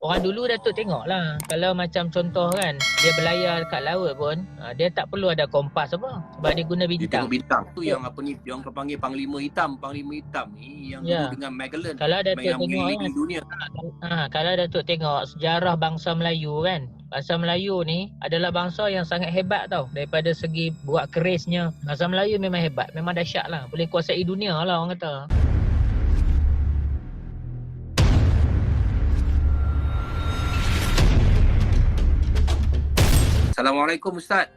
Orang dulu Datuk tengok lah, kalau macam contoh kan, dia berlayar dekat laut pun, dia tak perlu ada kompas apa, sebab dia guna Dia tengok bintang. bintang. Tu yang apa ni, dia orang panggil Panglima Hitam. Panglima Hitam ni yang Ya. dulu dengan Magellan Kalau Datuk yang tengok mengelilingi kan, dunia. kalau Datuk tengok sejarah bangsa Melayu kan, bangsa Melayu ni adalah bangsa yang sangat hebat tau. Daripada segi buat kerisnya, bangsa Melayu memang hebat, memang dahsyat lah, boleh kuasai dunia lah orang kata. Assalamualaikum Ustaz.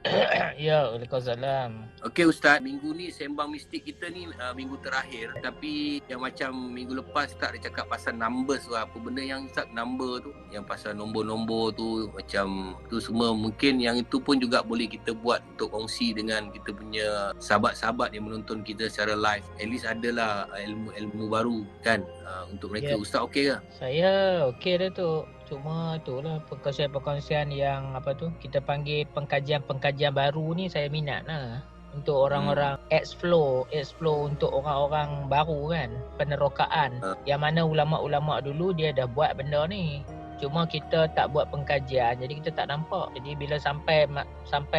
Ya, Waalaikumsalam. Okey Ustaz, minggu ni sembang mistik kita ni minggu terakhir. Tapi yang macam minggu lepas Ustaz dia cakap pasal numbers tu. Apa benda yang Ustaz number tu, yang pasal nombor-nombor tu, macam tu semua. Mungkin yang itu pun juga boleh kita buat untuk kongsi dengan kita punya sahabat-sahabat yang menonton kita secara live. At least adalah ilmu-ilmu baru kan untuk mereka. Ustaz okey ke? Saya okey dah tu. Cuma itulah perkongsian-perkongsian yang apa tu kita panggil pengkajian-pengkajian baru ni saya minat lah. Untuk orang-orang explore untuk orang-orang baru kan, penerokaan. Yang mana ulama-ulama dulu dia dah buat benda ni. Cuma kita tak buat pengkajian, jadi kita tak nampak. Jadi bila sampai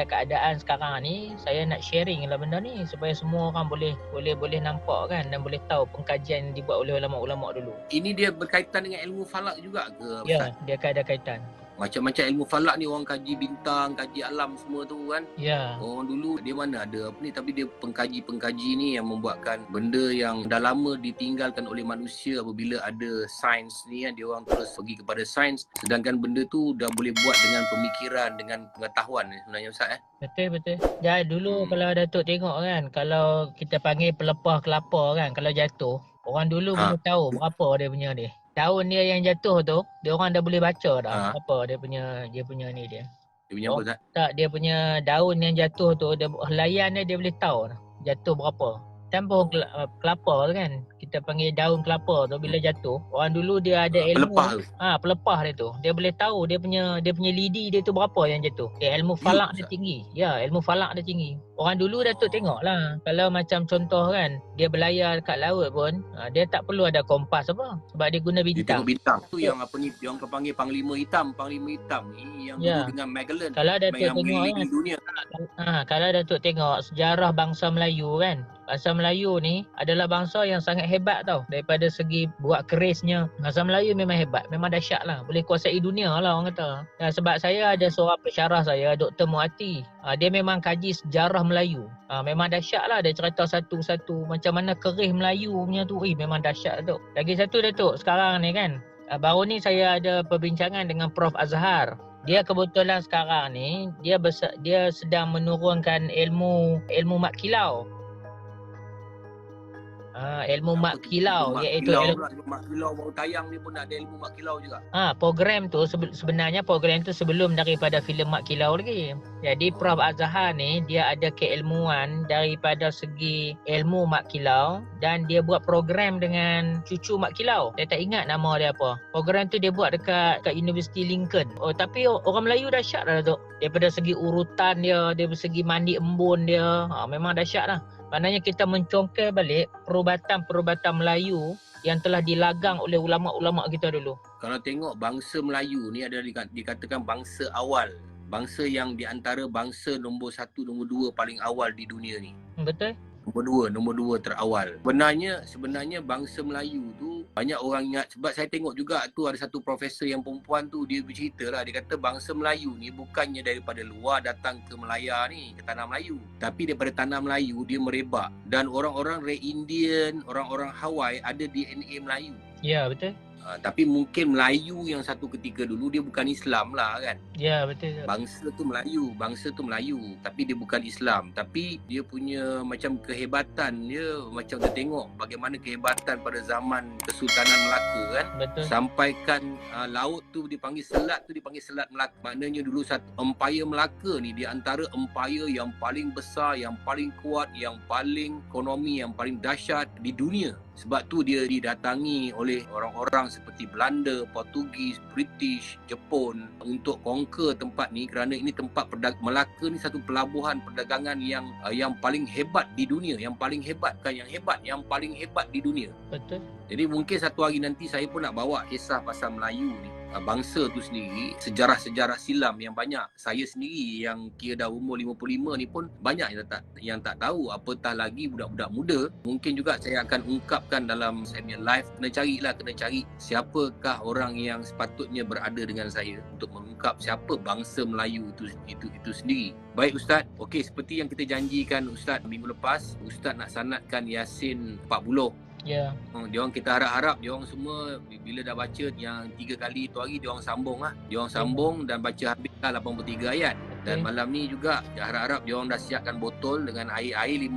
keadaan sekarang ni, saya nak sharing lah benda ni supaya semua orang boleh nampak kan, dan boleh tahu pengkajian yang dibuat oleh ulama-ulama dulu. Ini dia berkaitan dengan ilmu falak juga ke Ustaz? Ya, dia ada kaitan. Macam-macam ilmu falak ni orang kaji bintang, kaji alam semua tu kan. Ya. Orang dulu dia mana ada apa ni, tapi dia pengkaji-pengkaji ni yang membuatkan benda yang dah lama ditinggalkan oleh manusia. Apabila ada sains ni kan, dia orang terus pergi kepada sains, sedangkan benda tu dah boleh buat dengan pemikiran, dengan pengetahuan sebenarnya Ustaz. Betul. Jadi dulu kalau Datuk tengok kan, kalau kita panggil pelepah kelapa kan, kalau jatuh, orang dulu boleh tahu berapa dia punya dia. Daun dia yang jatuh tu, dia orang dah boleh baca dah apa dia punya ni dia. Dia punya apa Ustaz? Tak, dia punya daun yang jatuh tu, dia helaian dia boleh tahu dah, jatuh berapa. Dan pohon kelapa tu kan, kita panggil daun kelapa tu bila jatuh, orang dulu dia ada ilmu pelepah dia tu. Dia boleh tahu dia punya lidi dia tu berapa yang jatuh. Ilmu falak dia tinggi. Ya, ilmu falak dia tinggi. Orang dulu Datuk tengok lah, kalau macam contoh kan, dia berlayar dekat laut pun, dia tak perlu ada kompas apa, sebab dia guna bintang. Dia tengok bintang. Tu yang apa ni, dia orang panggil Panglima Hitam. Panglima Hitam ni yang dulu dengan Magellan kalau Datuk yang tengok mengelilingi dunia. Kalau Datuk tengok sejarah bangsa Melayu kan, bangsa Melayu ni adalah bangsa yang sangat hebat tau. Daripada segi buat kerisnya, bangsa Melayu memang hebat, memang dahsyat lah, boleh kuasai dunia lah orang kata. Sebab saya ada seorang pensyarah saya, Dr. Muati. Dia memang kaji sejarah Melayu. Memang dahsyat lah, dia cerita satu-satu macam mana keris Melayu punya tu. Memang dahsyat Datuk. Lagi satu Datuk, sekarang ni kan, baru ni saya ada perbincangan dengan Prof Azhar. Dia kebetulan sekarang ni dia sedang menurunkan ilmu mak kilau. Ilmu mak kilau, iaitu mak kilau baru tayang ni pun ada ilmu mak kilau juga. Program tu sebenarnya program tu sebelum daripada filem Mak Kilau lagi. Jadi Prof Azhar ni dia ada keilmuan daripada segi ilmu mak kilau, dan dia buat program dengan cucu mak kilau. Saya tak ingat nama dia apa. Program tu dia buat dekat University Lincoln. Tapi orang Melayu dahsyat lah tu. Daripada segi urutan dia, daripada segi mandi embun dia, memang dahsyat lah. Maknanya kita mencongkel balik perubatan Melayu yang telah dilagang oleh ulama-ulama kita dulu. Kalau tengok bangsa Melayu ni ada dikatakan bangsa awal. Bangsa yang di antara bangsa nombor 1, nombor 2 paling awal di dunia ni. Betul? Nombor dua terawal. Sebenarnya bangsa Melayu tu banyak orang ingat, sebab saya tengok juga tu ada satu profesor yang perempuan tu, dia bercerita lah, dia kata bangsa Melayu ni bukannya daripada luar datang ke Melaya ni, ke tanah Melayu, tapi daripada tanah Melayu dia merebak, dan orang-orang Red Indian, orang-orang Hawaii ada DNA Melayu. Ya, betul. Tapi mungkin Melayu yang satu ketika dulu dia bukan Islam lah kan. Ya, betul. Bangsa tu Melayu tapi dia bukan Islam. Tapi dia punya macam kehebatan dia, macam kita tengok bagaimana kehebatan pada zaman Kesultanan Melaka kan. Betul. Sampaikan laut tu dipanggil Selat Melaka. Maknanya dulu satu empire Melaka ni di antara empire yang paling besar, yang paling kuat, yang paling ekonomi, yang paling dahsyat di dunia. Sebab tu dia didatangi oleh orang-orang seperti Belanda, Portugis, British, Jepun untuk conquer tempat ni, kerana ini tempat Melaka ni satu pelabuhan perdagangan yang paling hebat di dunia, yang paling hebat di dunia. Betul. Jadi mungkin satu hari nanti saya pun nak bawa kisah pasal Melayu ni. bangsa tu sendiri, sejarah-sejarah silam yang banyak. Saya sendiri yang kira dah umur 55 ni pun banyak yang tak tahu, apatah lagi budak-budak muda. Mungkin juga saya akan ungkapkan dalam saya punya live. Kena cari siapakah orang yang sepatutnya berada dengan saya untuk mengungkap siapa bangsa Melayu itu sendiri. Baik Ustaz, okey, seperti yang kita janjikan Ustaz minggu lepas, Ustaz nak sanadkan Yasin 40. Ya. Diorang kita harap-harap diorang semua bila dah baca yang 3 kali tu hari diorang sambung lah. Diorang sambung dan baca habislah 83 ayat. Dan malam ni juga harap-harap diorang dah siapkan botol dengan air 5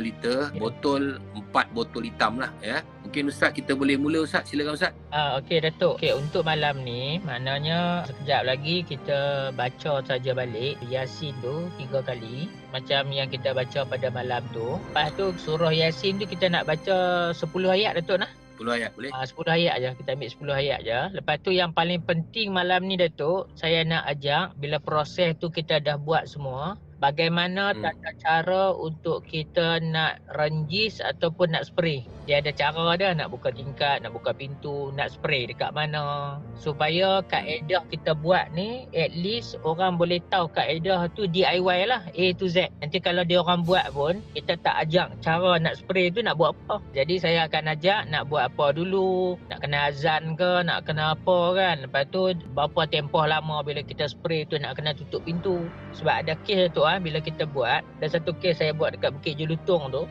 liter, botol 4 botol hitam lah ya. Mungkin Ustaz kita boleh mula Ustaz, silakan Ustaz. Okey Datuk. Okey, untuk malam ni maknanya sekejap lagi kita baca saja balik Yasin tu 3 kali macam yang kita baca pada malam tu. Lepas tu surah Yasin tu kita nak baca 10 ayat Datuk nah. 10 ayat boleh? 10 ayat aja, kita ambil 10 ayat aja. Lepas tu yang paling penting malam ni Datuk, saya nak ajak bila proses tu kita dah buat semua, bagaimana tata cara untuk kita nak renjis ataupun nak spray. Dia ada cara dia, nak buka tingkat, nak buka pintu, nak spray dekat mana. Supaya kaedah kita buat ni, at least orang boleh tahu kaedah tu DIY lah, A to Z. Nanti kalau dia orang buat pun, kita tak ajak cara nak spray tu nak buat apa. Jadi saya akan ajak nak buat apa dulu, nak kena azan ke, nak kena apa kan. Lepas tu berapa tempoh lama bila kita spray tu nak kena tutup pintu. Sebab ada kes tu bila kita buat, ada satu kes saya buat dekat Bukit Jelutong tu.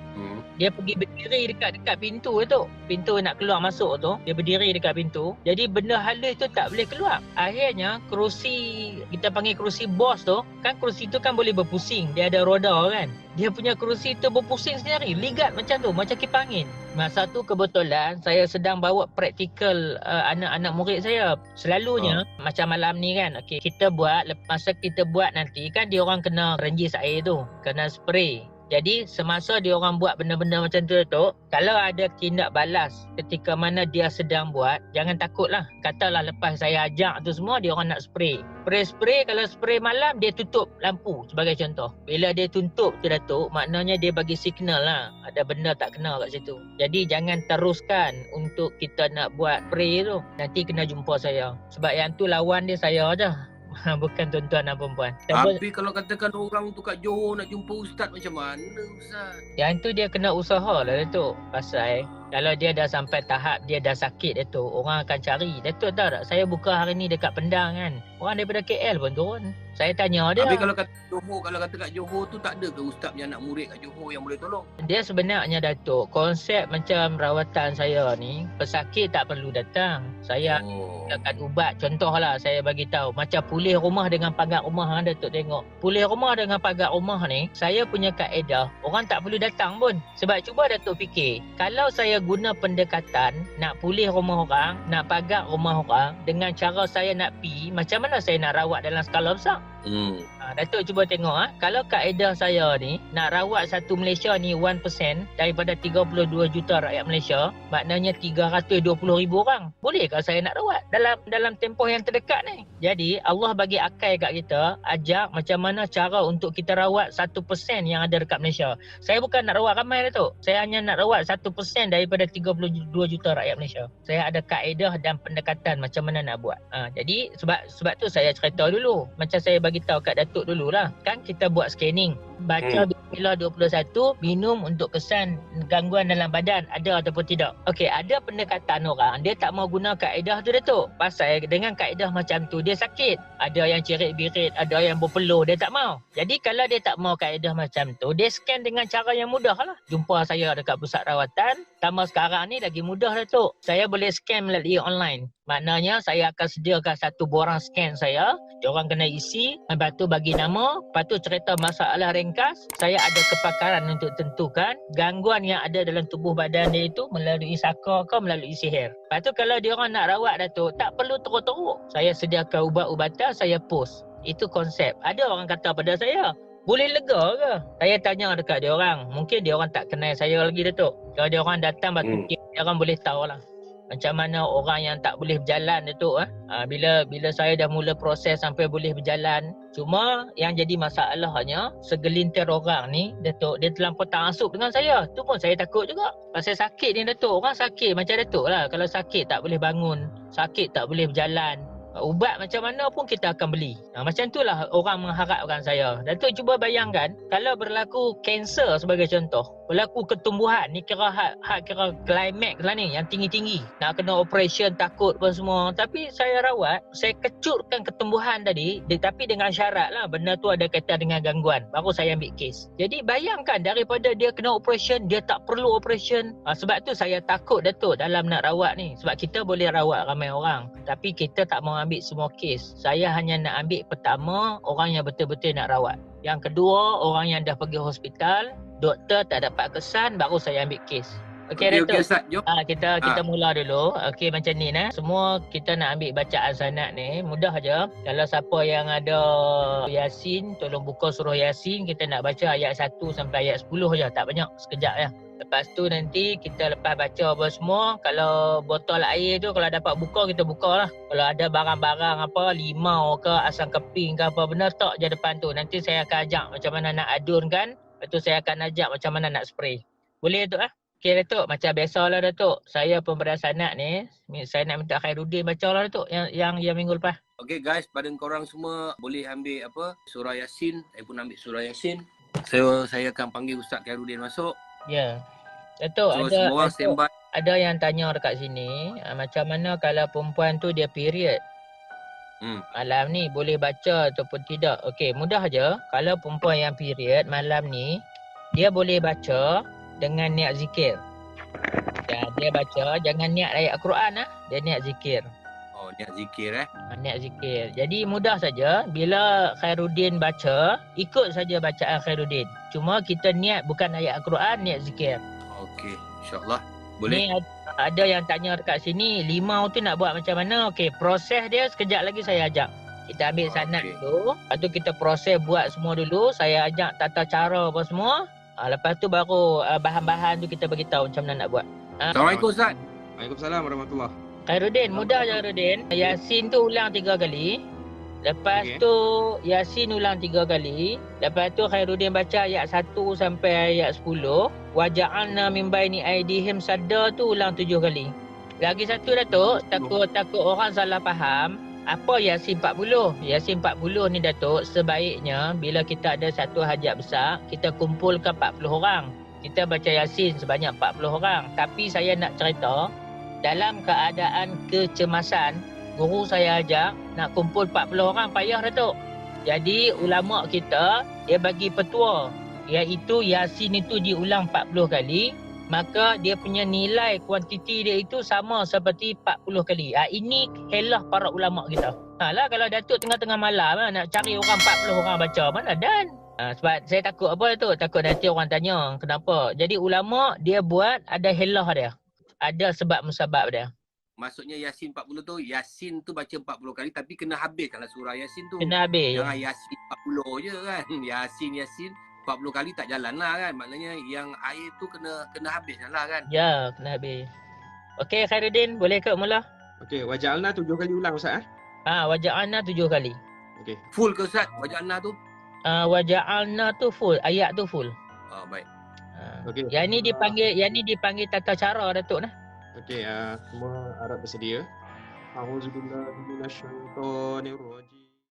Dia pergi berdiri dekat pintu tu. Pintu nak keluar masuk tu, dia berdiri dekat pintu. Jadi benda halus tu tak boleh keluar. Akhirnya kerusi, kita panggil kerusi bos tu, kan kerusi tu kan boleh berpusing. Dia ada roda kan. Dia punya kerusi tu berpusing sendiri, ligat macam tu, macam kipas angin. Masa tu kebetulan saya sedang bawa praktikal anak-anak murid saya. Selalunya macam malam ni kan, okey, kita buat, masa kita buat nanti kan dia orang kena renjis air tu, kena spray. Jadi semasa dia orang buat benda-benda macam tu kalau ada tindak balas ketika mana dia sedang buat, jangan takutlah. Katalah lepas saya ajak tu semua, dia orang nak spray. Spray, kalau spray malam dia tutup lampu sebagai contoh. Bila dia tutup tu Datuk, maknanya dia bagi signal lah ada benda tak kena kat situ. Jadi jangan teruskan untuk kita nak buat spray tu. Nanti kena jumpa saya. Sebab yang tu lawan dia saya je. Bukan tuan-tuan dan perempuan. Tapi kalau katakan orang tu kat Johor nak jumpa Ustaz, macam mana Ustaz? Yang tu dia kena usaha lah Datuk. Pasal kalau dia dah sampai tahap dia dah sakit Datuk, orang akan cari. Datuk tahu tak, saya buka hari ni dekat Pendang kan, orang daripada KL pun turun. Saya tanya dia. Tapi kalau kata kat Johor tu tak ada ke ustaz yang anak murid kat Johor yang boleh tolong? Dia sebenarnya Datuk, konsep macam rawatan saya ni, pesakit tak perlu datang. Saya akan ubat. Contohlah saya bagi tahu, macam pulih rumah dengan pagar rumah Datuk tengok. Pulih rumah dengan pagar rumah ni, saya punya kaedah, orang tak perlu datang pun. Sebab cuba Datuk fikir, kalau saya guna pendekatan nak pulih rumah orang, nak pagar rumah orang dengan cara saya nak pi, macam mana saya nak rawat dalam skala besar? Datuk cuba tengok kalau kaedah saya ni nak rawat satu Malaysia ni 1% daripada 32 juta rakyat Malaysia, maknanya 320,000 orang. Bolehkah saya nak rawat dalam tempoh yang terdekat ni? Jadi Allah bagi akal kat kita, ajak macam mana cara untuk kita rawat 1% yang ada dekat Malaysia. Saya bukan nak rawat ramai Datuk. Saya hanya nak rawat 1% daripada 32 juta rakyat Malaysia. Saya ada kaedah dan pendekatan macam mana nak buat. Jadi sebab tu saya cerita dulu. Macam saya bagi tahu kat Datuk dululah. Kan kita buat scanning. Baca Bismillah 21, minum untuk kesan gangguan dalam badan ada ataupun tidak. Okey, ada pendekatan orang dia tak mau guna kaedah tu Datuk. Pasal dengan kaedah macam tu dia sakit. Ada yang cirit-birit, ada yang berpeluh, dia tak mau. Jadi kalau dia tak mau kaedah macam tu, dia scan dengan cara yang mudah lah. Jumpa saya dekat pusat rawatan. Tambah sekarang ni lagi mudah Datuk. Saya boleh scan melalui online. Maknanya saya akan sediakan satu borang scan saya. Diorang kena isi, lepas tu bagi nama, lepas tu cerita masalah ringkas. Saya ada kepakaran untuk tentukan gangguan yang ada dalam tubuh badan dia itu melalui saka ke melalui sihir. Lepas tu kalau diorang nak rawat Datuk, tak perlu teruk-teruk. Saya sediakan ubat-ubatan, saya post. Itu konsep. Ada orang kata pada saya, boleh lega ke? Saya tanya dekat diorang. Mungkin diorang tak kenal saya lagi Datuk. Kalau diorang datang batu dia orang boleh tahu lah. macam mana orang yang tak boleh berjalan Datuk. Bila saya dah mula proses sampai boleh berjalan. Cuma yang jadi masalahnya, segelintir orang ni Datuk, dia terlampau ta'assub dengan saya. Tu pun saya takut juga. Pasal sakit ni Datuk, orang sakit macam Datuk lah. Kalau sakit tak boleh bangun, sakit tak boleh berjalan, ubat macam mana pun kita akan beli. Macam itulah orang mengharapkan saya. Datuk cuba bayangkan kalau berlaku kanser sebagai contoh, berlaku ketumbuhan ni kira kira climax lah ni, yang tinggi-tinggi. Nak kena operation takut apa semua. Tapi saya rawat, saya kecutkan ketumbuhan tadi, tapi dengan syarat lah benda tu ada kaitan dengan gangguan. Baru saya ambil kes. Jadi bayangkan daripada dia kena operation, dia tak perlu operation. Sebab tu saya takut Datuk dalam nak rawat ni. Sebab kita boleh rawat ramai orang, tapi kita tak mau ambil semua kes. Saya hanya nak ambil pertama orang yang betul-betul nak rawat. Yang kedua orang yang dah pergi hospital, doktor tak dapat kesan, baru saya ambil kes. Okey Datuk. Ustaz, jom. Kita mula dulu. Okey macam ni nah. Semua kita nak ambil bacaan sanad ni mudah aja. Kalau siapa yang ada Yasin, tolong buka surah Yasin. Kita nak baca ayat 1 sampai ayat 10 je, tak banyak, sekejap ya. Lepas tu nanti kita lepas baca apa semua, kalau botol air tu kalau dapat buka, kita buka lah. Kalau ada barang-barang apa, limau ke, asam keping ke apa benda, tak je depan tu. Nanti saya akan ajak macam mana nak adunkan. Lepas tu saya akan ajak macam mana nak spray. Boleh Datuk? Okey Datuk, macam biasalah Datuk. Saya pemberian sanad ni, saya nak minta Khairuddin baca lah Datuk yang minggu lepas. Okey guys, pada korang semua boleh ambil surah Yasin. Saya pun ambil surah Yasin. Saya akan panggil Ustaz Khairuddin masuk. Ya. Datuk, So, semua orang standby. Ada yang tanya dekat sini, macam mana kalau perempuan tu dia period? Malam ni boleh baca ataupun tidak? Okey, mudah aja. Kalau perempuan yang period malam ni, dia boleh baca dengan niat zikir. Dan dia baca jangan niat ayat Al-Quran dia niat zikir. Oh, niat zikir Niat zikir. Jadi mudah saja, bila Khairuddin baca, ikut saja bacaan Khairuddin. Cuma kita niat bukan ayat Al-Quran, niat zikir. Okey, insya-Allah. Boleh. Ni ada yang tanya dekat sini, limau tu nak buat macam mana? Okey, proses dia sekejap lagi saya ajak. Kita ambil sanad dulu, lepas tu kita proses buat semua dulu. Saya ajak tata cara apa semua. Lepas tu baru bahan-bahan tu kita bagi tahu macam mana nak buat. Assalamualaikum Ustaz. Waalaikumsalam warahmatullahi. Khairuddin, mudah je Khairuddin. Yasin tu ulang 3 kali. Lepas tu Yasin ulang 3 kali. Lepas tu Khairuddin baca ayat 1 sampai ayat 10. Waja'alna min baini aidihim sadda tu ulang 7 kali. Lagi satu Datuk, takut orang salah faham. Apa Yasin 40? Yasin 40 ni Datuk, sebaiknya bila kita ada satu hajat besar, kita kumpulkan 40 orang. Kita baca Yasin sebanyak 40 orang. Tapi saya nak cerita, dalam keadaan kecemasan, guru saya ajak nak kumpul 40 orang, payah Datuk. Jadi ulama kita, dia bagi petua, iaitu Yasin itu diulang 40 kali, maka dia punya nilai kuantiti dia itu sama seperti 40 kali. Ini helah para ulama kita. Lah kalau Datuk tengah-tengah malam nak cari orang 40 orang baca, mana dan? Sebab saya takut apa tu? Takut nanti orang tanya kenapa. Jadi ulama dia buat ada helah dia. Ada sebab musabab dia. Maksudnya Yasin 40 tu, Yasin tu baca 40 kali tapi kena habis kalau surah Yasin tu. Kena habis. Jangan Yasin 40 je kan. Yasin 40 kali tak jalan lah kan. Maknanya yang air tu kena habis lah kan. Ya, kena habis. Okey Khairuddin, boleh ke mula? Okey, waja'alna 7 kali ulang Ustaz Waja'alna 7 kali. Okey. Full ke Ustaz waja'alna tu? Waja'alna tu full, ayat tu full. Baik. Okey. Yang ni dipanggil tata cara Datuk nah. Okey, semua harap bersedia. A'udzubillahi minasyaitonirrajim.